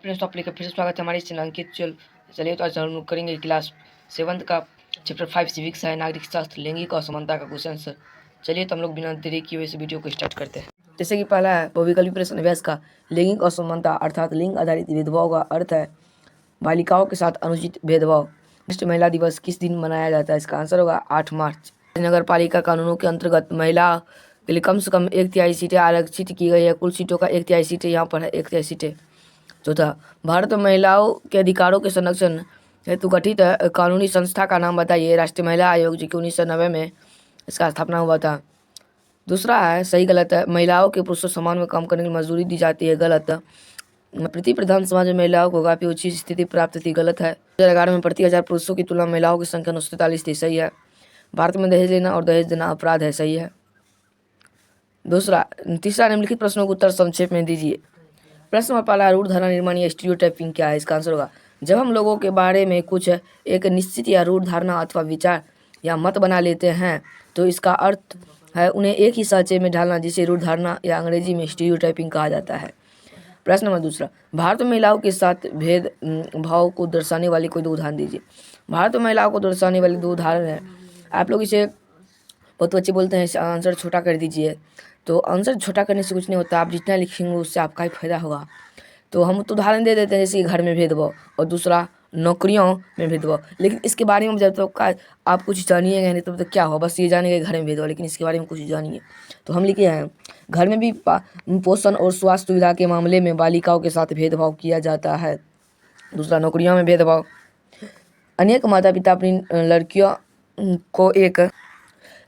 Friends, तो आप लोग का फिर से स्वागत है हमारे इस चैनल अंकित चलिए तो आज हम लोग करेंगे क्लास 7 का चैप्टर 5 सिविक्स है, नागरिक शास्त्र, लैंगिक असमानता का क्वेश्चन। चलिए तो हम लोग बिना देरी किए हुए इस वीडियो को स्टार्ट करते हैं। जैसे कि पहला है बहुविकल्पी प्रश्न अभ्यास का लैंगिक असमानता अर्थात लिंग आधारित भेदभाव का अर्थ है बालिकाओं के साथ अनुचित भेदभाव। राष्ट्रीय महिला दिवस किस दिन मनाया जाता है? इसका आंसर होगा 8 मार्च। नगर पालिका कानूनों के अंतर्गत महिला के लिए कम से कम 1/3 सीटें आरक्षित की गई है। कुल सीटों का 1/3 सीटें यहाँ पर है, 1/3 सीटें। चौथा, भारत में महिलाओं के अधिकारों के संरक्षण हेतु गठित कानूनी संस्था का नाम बताइए। राष्ट्रीय महिला आयोग, जो कि 1990 में इसका स्थापना हुआ था। दूसरा है सही गलत है, महिलाओं के पुरुषों समान में काम करने की मजदूरी दी जाती है, गलत। प्रति प्रधान समाज में महिलाओं को काफी उच्च स्थिति प्राप्त थी, गलत है। 2011 में प्रति 1000 पुरुषों की तुलना में महिलाओं की संख्या 943 थी, सही है। भारत में दहेज लेना और दहेज देना अपराध है, सही है। तीसरा, निम्नलिखित प्रश्नों का उत्तर संक्षेप में दीजिए। प्रश्न नंबर पहला, रूढ़ धारणा निर्माण या स्टीरियोटाइपिंग क्या है? इसका आंसर होगा जब हम लोगों के बारे में कुछ एक निश्चित या रूढ़ धारणा अथवा विचार या मत बना लेते हैं तो इसका अर्थ है उन्हें एक ही सांचे में ढालना, जिसे रूढ़ धारणा या अंग्रेजी में स्टीरियोटाइपिंग कहा जाता है। प्रश्न नंबर दूसरा, भारत में महिलाओं के साथ भेद भाव को दर्शाने वाले कोई दो उदाहरण दीजिए। भारत में महिलाओं को दर्शाने वाले दो उदाहरण हैं। आप लोग इसे बहुत बच्चे बोलते हैं आंसर छोटा कर दीजिए, तो आंसर छोटा करने से कुछ नहीं होता, आप जितना लिखेंगे उससे आपका ही फायदा होगा। तो हम तो उदाहरण दे देते हैं, जैसे घर में भेदभाव और दूसरा नौकरियों में भेदभाव। लेकिन इसके बारे में जब तक आप कुछ जानिएगा नहीं तब तक क्या हो, बस ये जानेंगे घर में भेदभाव, लेकिन इसके बारे में कुछ जानिए। तो हम लिखे हैं घर में भी पोषण और स्वास्थ्य सुविधा के मामले में बालिकाओं के साथ भेदभाव किया जाता है। दूसरा, नौकरियों में भेदभाव। अनेक माता पिता अपनी लड़कियों को एक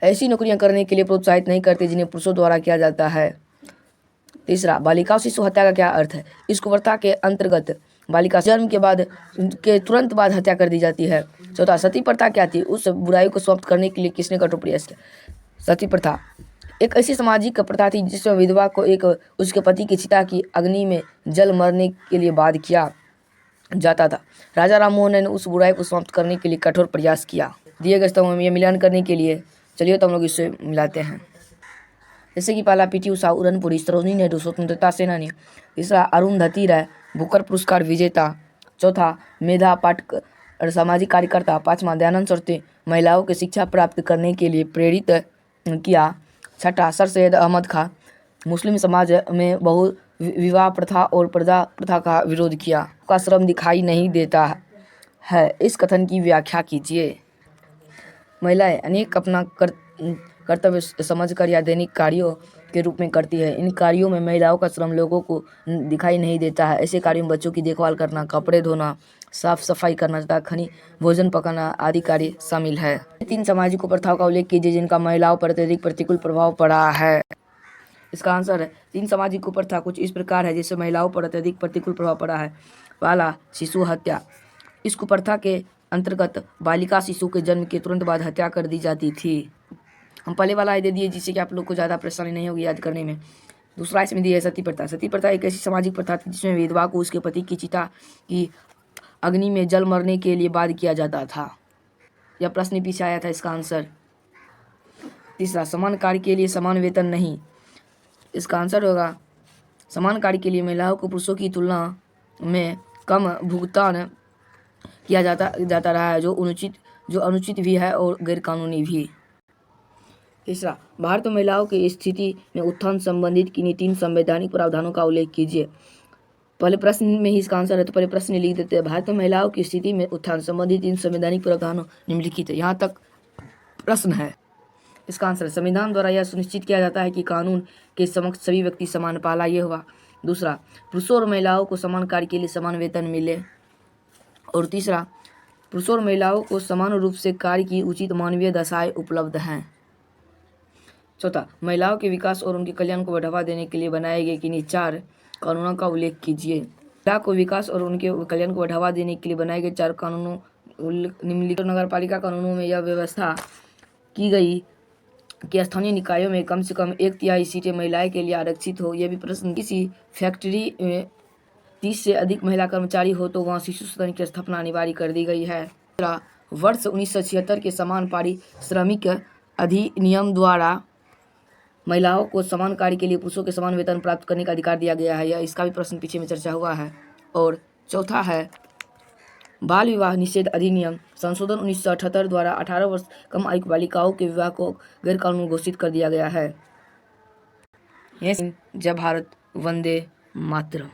ऐसी नौकरियां करने के लिए प्रोत्साहित नहीं करते जिन्हें पुरुषों द्वारा किया जाता है। तीसरा, बालिका शिशु हत्या का क्या अर्थ है? इस कुप्रथा के अंतर्गत बालिका जन्म के तुरंत बाद हत्या कर दी जाती है। चौथा, सती प्रथा क्या थी? उस बुराई को समाप्त करने के लिए किसने कठोर प्रयास किया? सती प्रथा एक ऐसी सामाजिक प्रथा थी जिसमें विधवा को एक उसके पति की चिता की अग्नि में जल मरने के लिए बाध्य किया जाता था। राजा राम मोहन ने उस बुराई को समाप्त करने के लिए कठोर प्रयास किया। दिए गए स्तंभों में यह मिलान करने के लिए चलिए तो हम लोग इसे मिलाते हैं। जैसे कि पहला, पीटी उषा उड़नपुरी, सरोजिनी नेहरू स्वतंत्रता सेनानी। तीसरा, अरुंधति राय बुकर पुरस्कार विजेता। चौथा, मेधा पाटकर सामाजिक कार्यकर्ता। पांचवा, दयानंद सरस्वती महिलाओं की शिक्षा प्राप्त करने के लिए प्रेरित किया। छठा, सर सैयद अहमद खां मुस्लिम समाज में बहु विवाह प्रथा और पर्दा प्रथा का विरोध किया। का श्रम दिखाई नहीं देता है, इस कथन की व्याख्या कीजिए। महिलाएं अनेक अपना कर्तव्य समझकर या दैनिक कार्यों के रूप में करती है। इन कार्यों में महिलाओं का श्रम लोगों को दिखाई नहीं देता है। ऐसे कार्यों में बच्चों की देखभाल करना, कपड़े धोना, साफ सफाई करना तथा खनी भोजन पकाना आदि कार्य शामिल है। 3 सामाजिक कुप्रथाओं का उल्लेख कीजिए जिनका महिलाओं पर अत्यधिक प्रतिकूल प्रभाव पड़ा है। इसका आंसर है 3 सामाजिक कुप्रथा कुछ इस प्रकार है जिससे महिलाओं पर अत्यधिक प्रतिकूल प्रभाव पड़ा है। पहला, शिशु हत्या। इस कुप्रथा के अंतर्गत बालिका शिशु के जन्म के तुरंत बाद हत्या कर दी जाती थी। हम पहले वाला दे दिए जिससे कि आप लोग को ज़्यादा परेशानी नहीं होगी याद करने में। दूसरा इसमें दिया है सती प्रथा। सती प्रथा एक ऐसी सामाजिक प्रथा थी जिसमें विधवा को उसके पति की चिता की अग्नि में जल मरने के लिए बाध्य किया जाता था। यह प्रश्न पीछे आया था, इसका आंसर। तीसरा, समान कार्य के लिए समान वेतन नहीं। इसका आंसर होगा समान कार्य के लिए महिलाओं को पुरुषों की तुलना में कम भुगतान किया जाता रहा है, जो अनुचित भी है और गैर कानूनी भी। तीसरा, भारत में महिलाओं की स्थिति में उत्थान संबंधित किन्हीं 3 संवैधानिक प्रावधानों का उल्लेख कीजिए। पहले प्रश्न में ही इसका आंसर है, तो पहले प्रश्न लिख देते हैं। भारत में महिलाओं की स्थिति में उत्थान संबंधित 3 संवैधानिक प्रावधानों निम्नलिखित है। यहाँ तक प्रश्न है। इसका आंसर, संविधान द्वारा यह सुनिश्चित किया जाता है कि कानून के समक्ष सभी व्यक्ति समान। पहला ये हुआ। दूसरा, पुरुषों और महिलाओं को समान कार्य के लिए समान वेतन मिले। और तीसरा, पुरुषों और महिलाओं को समान रूप से कार्य की उचित मानवीय दशाएं उपलब्ध हैं। चौथा, महिलाओं के विकास और उनके कल्याण को बढ़ावा देने के लिए बनाए गए किन्हीं 4 कानूनों का उल्लेख कीजिए। महिला को विकास और उनके कल्याण को बढ़ावा देने के लिए बनाए गए 4 कानूनों निम्नलिखित। नगर पालिका कानूनों में यह व्यवस्था की गई कि स्थानीय निकायों में कम से कम 1/3 सीटें महिलाएं के लिए आरक्षित हो। यह भी प्रश्न, किसी फैक्ट्री में 30 से अधिक महिला कर्मचारी हो तो वहाँ शिशु सदन की स्थापना अनिवार्य कर दी गई है। वर्ष 1976 के समान पारिश्रमिक अधिनियम द्वारा महिलाओं को समान कार्य के लिए पुरुषों के समान वेतन प्राप्त करने का अधिकार दिया गया है। यह इसका भी प्रश्न पीछे में चर्चा हुआ है। और चौथा है बाल विवाह निषेध अधिनियम संशोधन 1978 द्वारा 18 वर्ष कम आयु की बालिकाओं के विवाह को गैरकानूनी घोषित कर दिया गया है। जय भारत, वंदे मातरम।